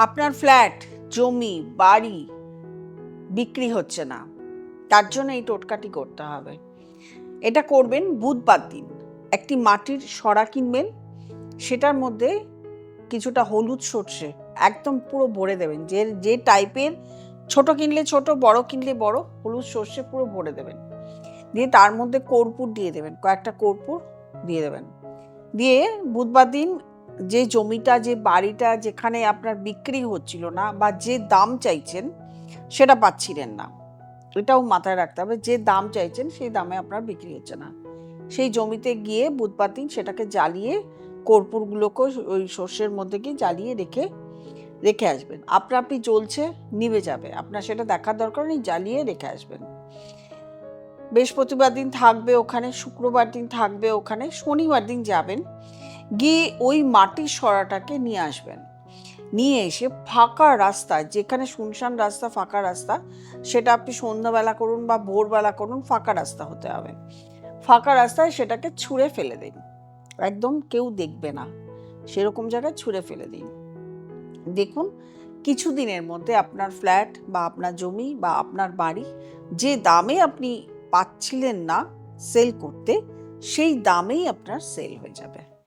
আপনার ফ্ল্যাট, জমি, বাড়ি বিক্রি হচ্ছে না, তার জন্য এই টোটকাটি করতে হবে। এটা করবেন বুধবার দিন। একটি মাটির সরা কিনবেন, সেটার মধ্যে কিছুটা হলুদ সর্ষে একদম পুরো ভরে দেবেন। যে টাইপের, ছোট কিনলে ছোট, বড় কিনলে বড়, হলুদ সর্ষে পুরো ভরে দেবেন। দিয়ে তার মধ্যে কর্পূর দিয়ে দেবেন, কয়েকটা কর্পূর দিয়ে দেবেন। দিয়ে বুধবার দিন যে জমিটা, যে বাড়িটা যেখানে আপনার বিক্রি হচ্ছিল না বা যে দাম চাইছেন সেটা পাচ্ছিলেন না, এটাও মাথায় রাখতে হবে। যে দাম চাইছেন সেই দামে আপনার বিক্রি হচ্ছে না, সেই জমিতে গিয়ে বুধবার দিন সেটাকে জ্বালিয়ে, কর্পূরগুলোকে ওই সর্ষের মধ্যে গিয়ে জ্বালিয়ে রেখে আসবেন। আপনি জ্বলছে, নিভে যাবে, আপনার সেটা দেখার দরকার নেই, জ্বালিয়ে রেখে আসবেন। বৃহস্পতিবার দিন থাকবে ওখানে, শুক্রবার দিন থাকবে ওখানে, শনিবার দিন যাবেন, গিয়ে ওই মাটির সরাটাকে নিয়ে আসবেন। নিয়ে এসে ফাঁকা রাস্তায়, যেখানে শুনশান রাস্তা, ফাঁকা রাস্তা, সেটা আপনি সন্ধ্যাবেলা করুন বা ভোরবেলা করুন, ফাঁকা রাস্তা হতে হবে। ফাঁকা রাস্তায় সেটাকে ছুঁড়ে ফেলে দিন, একদম কেউ দেখবে না সেরকম জায়গায় ছুঁড়ে ফেলে দিন। দেখুন কিছুদিনের মধ্যে আপনার ফ্ল্যাট বা আপনার জমি বা আপনার বাড়ি যে দামে আপনি পাচ্ছিলেন না সেল করতে, সেই দামেই আপনার সেল হয়ে যাবে।